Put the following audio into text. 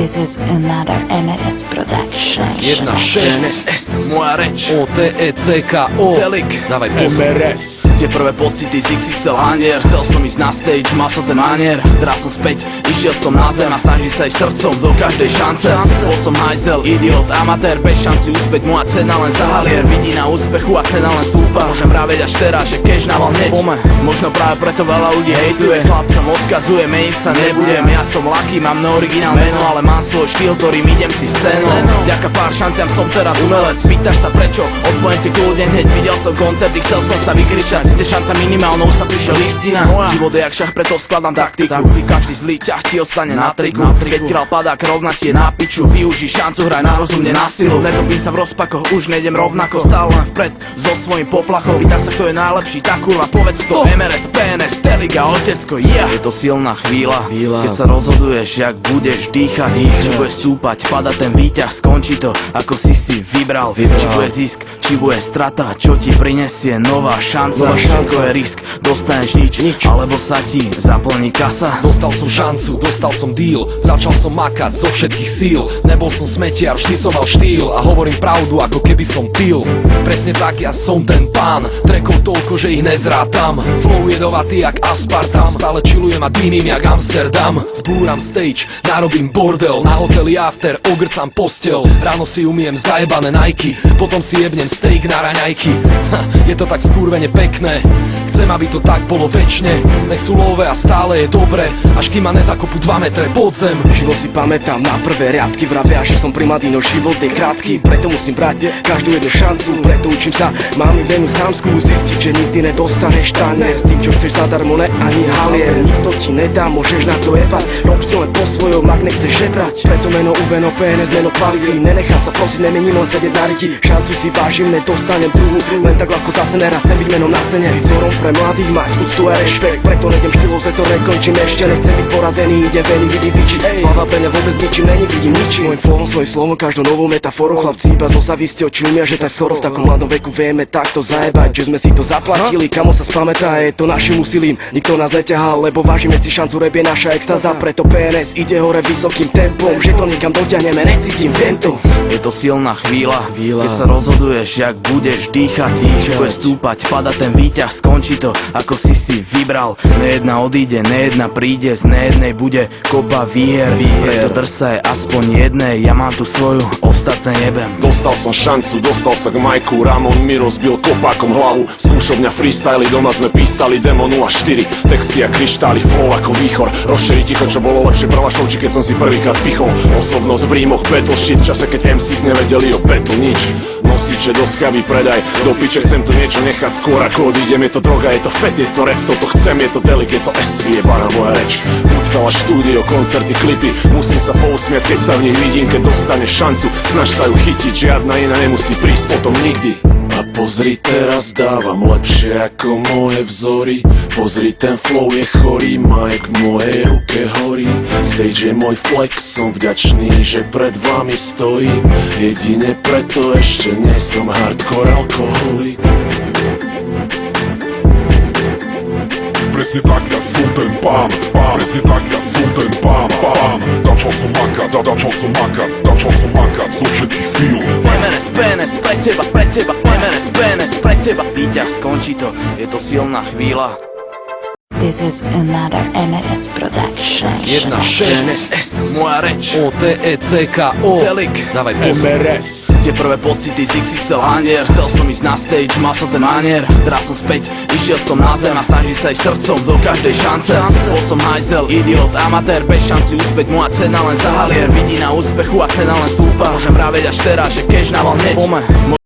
This is another MRS production. 1-6 moja reč OTECKO Telik Dávaj pozor MRS. Tie prvé pocity z XXL hanier. Chcel som ísť na stage, mal som ten manier. Teraz som späť, išiel som na zem a snaží sa ísť srdcom do každej šance. Bol som hajzel, idiot, amatér, bez šanci úspäť. Moja cena len zahalier, vidí na úspechu a cena len stúpa. Môžem vraveť až teraz, že cash naval hneď. Možno práve preto veľa ľudí hejtuje. Chlapcom odkazuje, meniť sa nebudem. Ja som lucky, mám no originál meno, ale mám svoj štýl, ktorým idem si scénu. Vďaka pár šanciam som teraz umelec. Pýtaš sa prečo? Odpoviem ti kľudne hneď. Videl som koncerty, chcel som sa vykričať. Sice šanca minimálna, už sa píše listina. Život je jak šach, preto skladám taktiku. Každý zlý ťah ti ostane na triku. Keď král padá, rovna ti je na piču. Využij šancu, hraj na rozumne, na silu. Netopím sa v rozpakoch, už nejdem rovnako. Stále len vpred, so svojím poplachom. Pýtaš sa, kto je najlepší, tak kurva, povedz to. MRS, PNS, Telik a Otecko, Je to silná chvíľa, keď sa rozhoduješ, jak budeš dýchať. Či bude stúpať, pada ten výťah, skončí to, ako si vybral. Či bude zisk, či bude strata, čo ti prinesie nová šanca. Všetko je risk, dostaneš nič, alebo sa ti zaplní kasa. Dostal som šancu, dostal som deal. Začal som makať zo všetkých síl. Nebol som smetiar, vždy som mal štýl. A hovorím pravdu, ako keby som pil. Presne tak, ja som ten pán. Trackov toľko, že ich nezrátam. Flow jedovatý jak aspartam. Stále chillujem a dýmim jak Amsterdam. Zbúram stage, narobím bordel. Na hoteli after, ogrcam postel. Ráno si umiem zajebané Nike. Potom si jebnem steak na raňajky. Je to tak skurvene pekné. Chcem, aby to tak bolo večne. Nech sú love a stále je dobre. Až kým ma nezakopú 2 metre pod zem. Živo si pamätám na prvé riadky. Vravia, že som primadý, no život je krátky. Preto musím brať každú jednu šancu. Preto učím sa, mám i venu sámsku. Zistiť, že nikdy nedostaneš tanier. S tým, čo chceš zadarmo, ne ani halier. Nikto ti nedá, môžeš na to jebať. Rob si len po svojom, ak nechceš žebrať. Preto meno uveno, PNS, meno kvality. Nenechám sa prosiť, nemením len sedieť na riti. Šancu si vážim, nedostanem druhú. Len tak ľahko zase neraz chcem byť menom na scéne. Vzorom pre mladých mať úctu a rešpekt. Preto nejdem štýlom, že to nekončím. Ešte nechcem byť porazený, idem veni, vidím vyčiť. Slava pre mňa vôbec ničím není, vidím ničím. Môj flowom, svojím slovom, každou novou metaforou. Chlapci iba zo zavisti oči umia, že tak skoro v takom mladom veku vieme takto zajebať. Že sme si to zaplatili, kamo sa spamätá, je to našim úsilím. Nikto nás neťahal, lebo vážime si šancu, rap je naša extáza. Preto PNS ide hore vysokým tempom, že to niekam dotiahneme, necítim vento. Je to silná chvíľa, keď sa rozhoduješ, jak budeš dýchať. Či bude stúpať, pada ten výťah, skončí to, ako si vybral. Nejedna odíde, nejedna príde, z nejednej bude kopa výher. Preto drž sa aspoň jednej, ja mám tu svoju, ostatné nebem. Dostal som šancu, dostal sa k majku. Ramon mi rozbil kopákom hlavu. Skúšovňa freestyly, doma sme písali demo 04. Texty a kryštály, flow ako výchor. Rozšeri ticho, čo bolo lepšie prvá show, či keď som si prvýkrát pichol. Osobnosť v rímoch, battle shit, v čase keď MCs nevedeli o battle nič. Nosiče do skavy predaj, do piče chcem tu niečo nechať skôr ako odídem. Je to droga, je to fet, je to rap, toto chcem, je to Telik, je to SV, je bána moja reč. Goodfella, štúdio, koncerty, klipy, musím sa pousmiať, keď sa v nich vidím. Keď dostaneš šancu, snaž sa ju chytiť, žiadna iná nemusí prísť potom nikdy. A pozri, teraz dávam lepšie ako moje vzory. Pozri, ten flow je chorý, majek v mojej ruke horí. Stage je môj flex, som vďačný, že pred vami stojím. Jedine preto ešte nie som hardcore alkoholik. Presne tak, ja som ten pán. Presne tak, ja som ten pán. Začal som makať zo všetkých síl. MRS, PNS, pre teba, MRS, PNS, pre teba. Výťah, skončí to, je to silná chvíľa. This is another MRS production. 1-6 moja reč OTECKO Telik Dávaj pozor MRS. Tie prvé pocity z XXL hanier. Chcel som ísť na stage, mal som ten manier. Teraz som späť, išiel som na zem a snaží sa ísť srdcom do každej šance. Bol som hajzel, idiot, amatér, bez šanci úspäť. Moja cena len zahalier, vidí na úspechu a cena len stúpa. Môžem vraveť až teraz, že cash naval hneď.